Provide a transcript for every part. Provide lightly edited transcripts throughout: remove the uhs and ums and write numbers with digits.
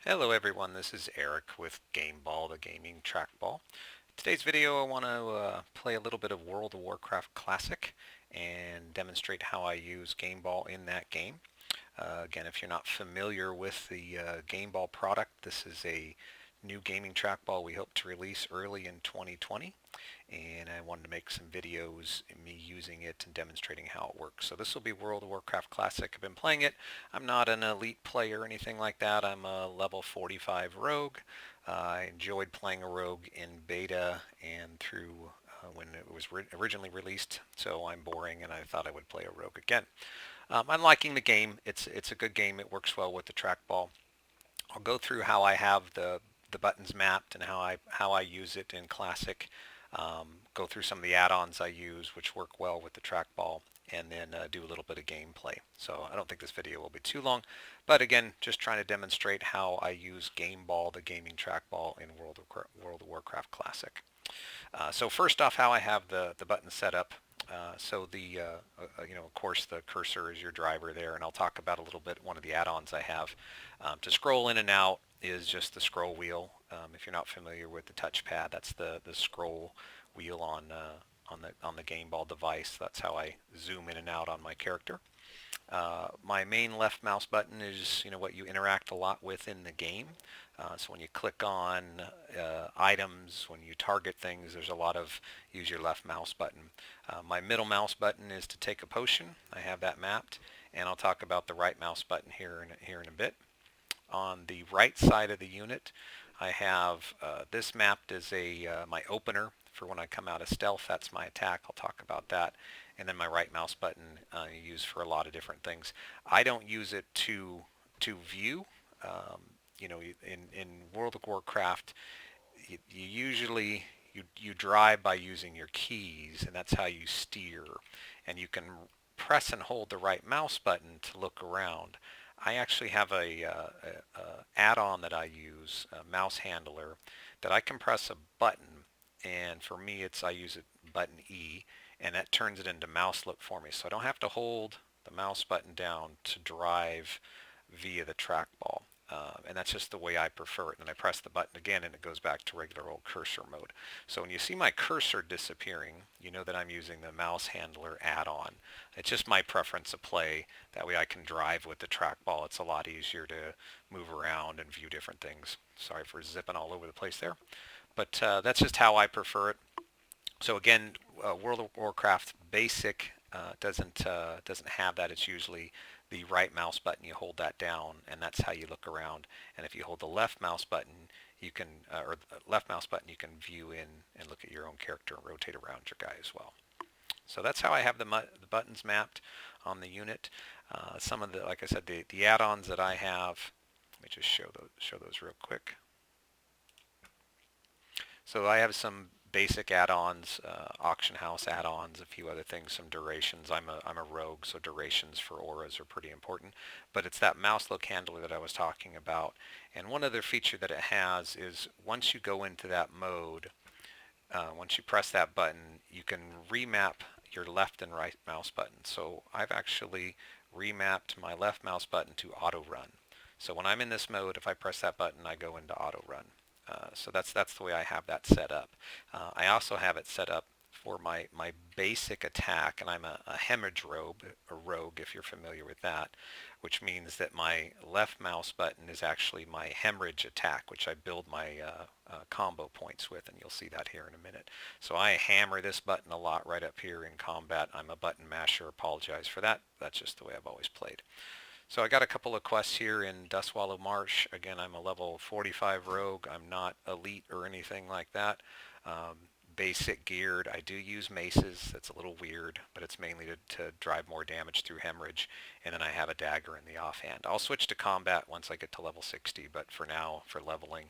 Hello everyone, this is Eric with GameBall, the gaming trackball. Today's video I want to play a little bit of World of Warcraft Classic and demonstrate how I use GameBall in that game. Again, if you're not familiar with the GameBall product, this is a new gaming trackball we hope to release early in 2020, and I wanted to make some videos me using it and demonstrating how it works. So this will be World of Warcraft Classic. I've been playing it. I'm not an elite player or anything like that. I'm a level 45 rogue. I enjoyed playing a rogue in beta and through when it was originally released, so I'm boring and I thought I would play a rogue again. I'm liking the game. It's a good game. It works well with the trackball. I'll go through how I have the buttons mapped and how I use it in Classic. Go through some of the add-ons I use, which work well with the trackball, and then do a little bit of gameplay. So I don't think this video will be too long, but again, just trying to demonstrate how I use GameBall, the gaming trackball, in World of Warcraft Classic. So first off, how I have the button set up. Of course, the cursor is your driver there, and I'll talk about a little bit one of the add-ons I have. To scroll in and out is just the scroll wheel. If you're not familiar with the touchpad, that's the scroll wheel on the Game Ball device. That's how I zoom in and out on my character. My main left mouse button is what you interact a lot with in the game. So when you click on items, when you target things, there's a lot of use your left mouse button. My middle mouse button is to take a potion. I have that mapped, and I'll talk about the right mouse button here in a bit. On the right side of the unit, I have this mapped as my opener for when I come out of stealth. That's my attack. I'll talk about that. And then my right mouse button I use for a lot of different things. I don't use it to view. Um, in World of Warcraft, you usually you drive by using your keys, and that's how you steer. And you can press and hold the right mouse button to look around. I actually have a add-on that I use, a mouse handler, that I can press a button, and for me, I use it button E, and that turns it into mouse look for me. So I don't have to hold the mouse button down to drive via the trackball. And that's just the way I prefer it. And I press the button again and it goes back to regular old cursor mode. So when you see my cursor disappearing, you know that I'm using the mouse handler add-on. It's just my preference of play. That way I can drive with the trackball. It's a lot easier to move around and view different things. Sorry for zipping all over the place there. But that's just how I prefer it. So again, World of Warcraft Basic doesn't have that. It's usually the right mouse button. You hold that down, and that's how you look around. And if you hold the left mouse button, you can or the left mouse button, you can view in and look at your own character and rotate around your guy as well. So that's how I have the buttons mapped on the unit. Some of the, like I said, the add-ons that I have. Let me just show those real quick. So I have some basic add-ons, auction house add-ons, a few other things, some durations. I'm a rogue, so durations for auras are pretty important. But it's that mouse look handler that I was talking about. And one other feature that it has is once you go into that mode, once you press that button, you can remap your left and right mouse button. So I've actually remapped my left mouse button to auto run. So when I'm in this mode, if I press that button, I go into auto run. So that's the way I have that set up. I also have it set up for my basic attack, and I'm a hemorrhage rogue, if you're familiar with that, which means that my left mouse button is actually my hemorrhage attack, which I build my combo points with, and you'll see that here in a minute. So I hammer this button a lot right up here in combat. I'm a button masher. Apologize for that. That's just the way I've always played. So I got a couple of quests here in Dustwallow Marsh. Again, I'm a level 45 rogue. I'm not elite or anything like that. Basic geared. I do use maces. That's a little weird, but it's mainly to drive more damage through hemorrhage. And then I have a dagger in the offhand. I'll switch to combat once I get to level 60, but for now, for leveling,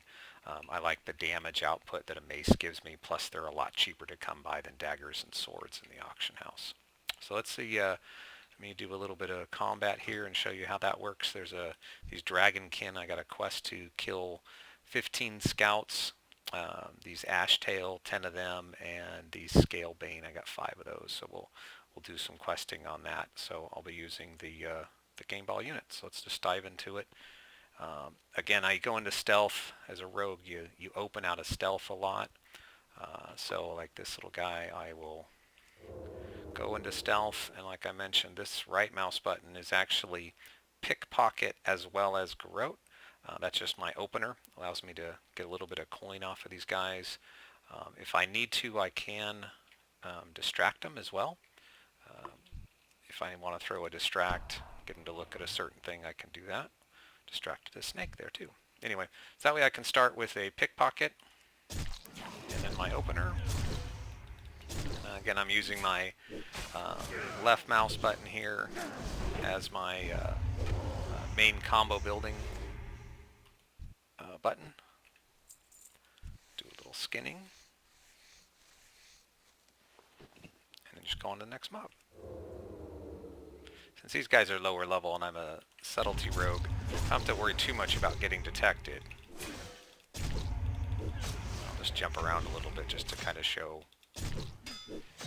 I like the damage output that a mace gives me, plus they're a lot cheaper to come by than daggers and swords in the auction house. So let's see. Let me do a little bit of combat here and show you how that works. There's these dragonkin. I got a quest to kill 15 scouts. These ashtail, 10 of them, and these scalebane. I got 5 of those. So we'll do some questing on that. So I'll be using the game ball unit. So let's just dive into it. Again, I go into stealth as a rogue. You open out of stealth a lot. So like this little guy, I will go into stealth, and like I mentioned, this right mouse button is actually pickpocket as well as garrote. That's just my opener. Allows me to get a little bit of coin off of these guys. If I need to, I can distract them as well. Um, if I want to throw a distract, get them to look at a certain thing, I can do that. Distract the snake there too. Anyway, so that way I can start with a pickpocket and then my opener. Again, I'm using my left mouse button here as my main combo building button. Do a little skinning. And then just go on to the next mob. Since these guys are lower level and I'm a subtlety rogue, I don't have to worry too much about getting detected. I'll just jump around a little bit just to kind of show.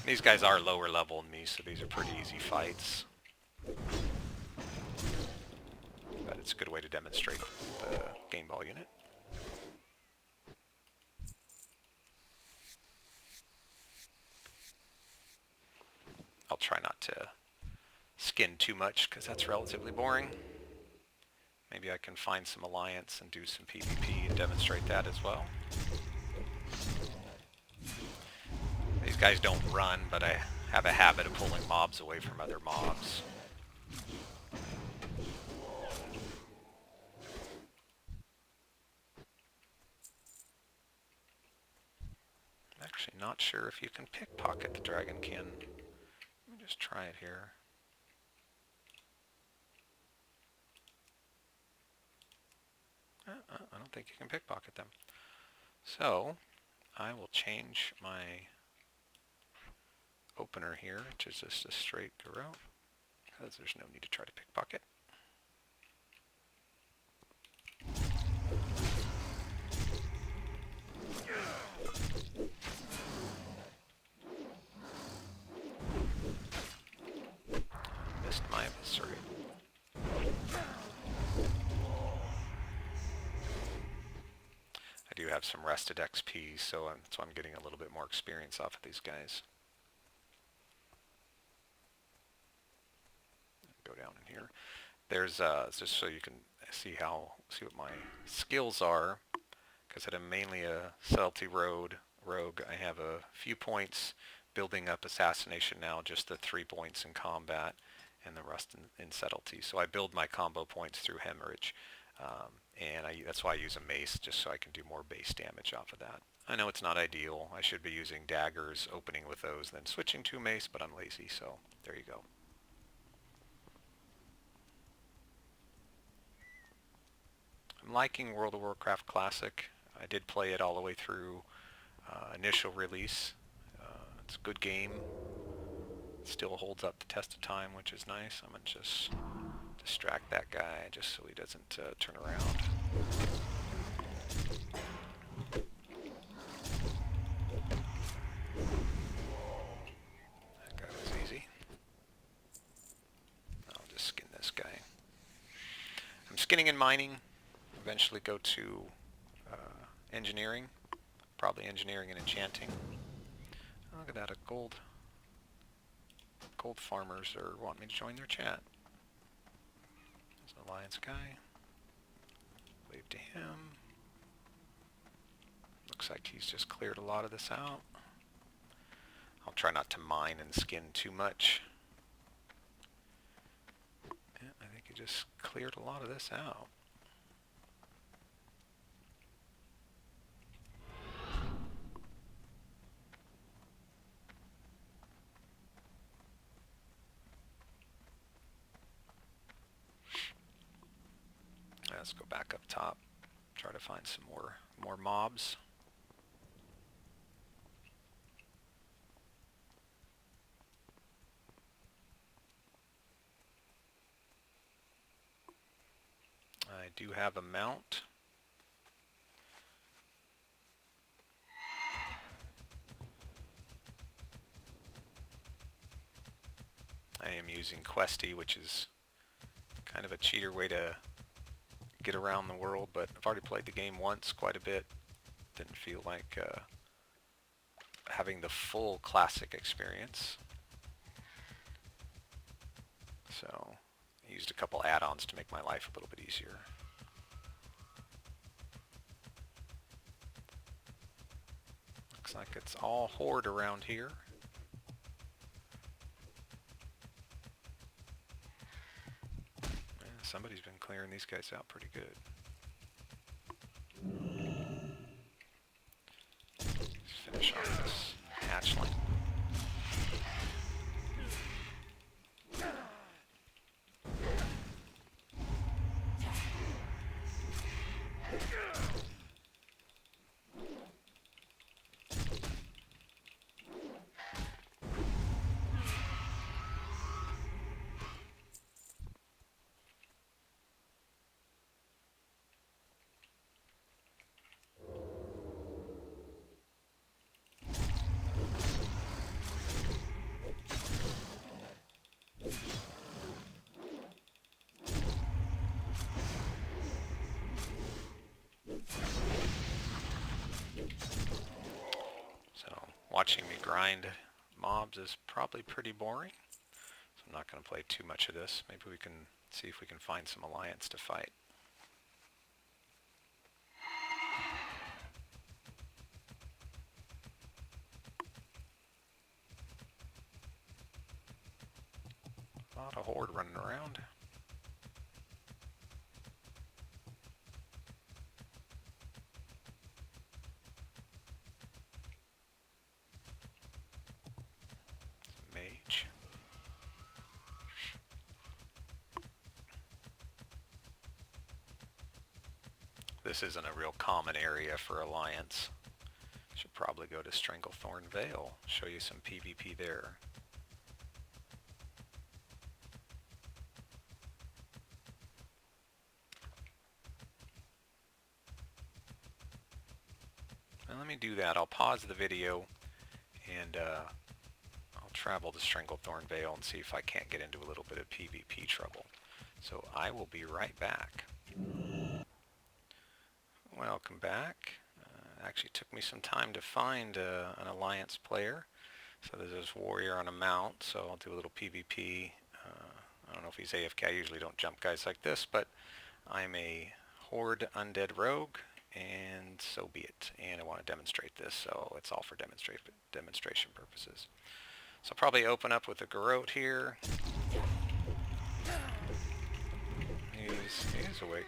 These guys are lower level than me, so these are pretty easy fights. But it's a good way to demonstrate the GameBall unit. I'll try not to skin too much because that's relatively boring. Maybe I can find some alliance and do some PvP and demonstrate that as well. These guys don't run, but I have a habit of pulling mobs away from other mobs. I'm actually not sure if you can pickpocket the dragonkin. Let me just try it here. I don't think you can pickpocket them. So, I will change my opener here, which is just a straight garrote, because there's no need to try to pickpocket. Missed my sorry. I do have some rested XP, so that's why I'm getting a little bit more experience off of these guys. Go down in here. There's just so you can see what my skills are, because I'm mainly a subtlety rogue. I have a few points building up assassination now, just the 3 points in combat, and the rest in subtlety. So I build my combo points through hemorrhage, and that's why I use a mace, just so I can do more base damage off of that. I know it's not ideal. I should be using daggers, opening with those, then switching to mace, but I'm lazy, so there you go. I'm liking World of Warcraft Classic. I did play it all the way through initial release. It's a good game. It still holds up the test of time, which is nice. I'm going to just distract that guy just so he doesn't turn around. That guy was easy. I'll just skin this guy. I'm skinning and mining. Eventually go to engineering. Probably engineering and enchanting. Oh, look at that, a gold farmers want me to join their chat. There's an alliance guy. Wave to him. Looks like he's just cleared a lot of this out. I'll try not to mine and skin too much. Yeah, I think he just cleared a lot of this out. Let's go back up top, try to find some more mobs. I do have a mount. I am using Questy, which is kind of a cheater way to get around the world, but I've already played the game once quite a bit. Didn't feel like having the full classic experience. So I used a couple add-ons to make my life a little bit easier. Looks like it's all horde around here. Yeah, somebody's been clearing these guys out pretty good. Let's finish off this hatchling. Watching me grind mobs is probably pretty boring, so I'm not going to play too much of this. Maybe we can see if we can find some alliance to fight. A lot of horde running around. Mage. This isn't a real common area for Alliance. Should probably go to Stranglethorn Vale. Show you some PvP there. Now let me do that. I'll pause the video and I'll travel to Stranglethorn Vale and see if I can't get into a little bit of PvP trouble. So I will be right back. Welcome back. Actually took me some time to find an Alliance player. So there's this warrior on a mount, so I'll do a little PvP. I don't know if he's AFK. I usually don't jump guys like this, but I'm a horde undead rogue, and so be it. And I want to demonstrate this, so it's all for demonstration purposes. So I'll probably open up with a Garrote here. He's awake.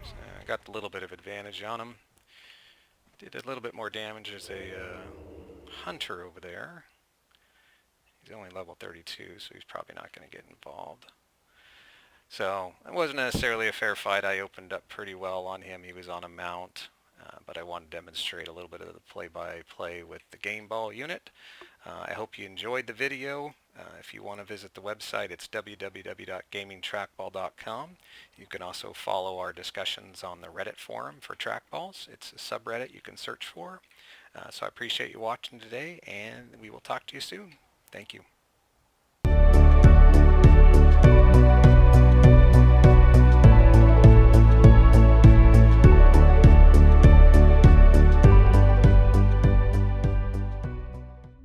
So I got a little bit of advantage on him. Did a little bit more damage as a hunter over there. He's only level 32, so he's probably not going to get involved. So it wasn't necessarily a fair fight. I opened up pretty well on him. He was on a mount, but I wanted to demonstrate a little bit of the play-by-play with the GameBall unit. I hope you enjoyed the video. If you want to visit the website, it's www.gamingtrackball.com. You can also follow our discussions on the Reddit forum for trackballs. It's a subreddit you can search for. So I appreciate you watching today, and we will talk to you soon. Thank you.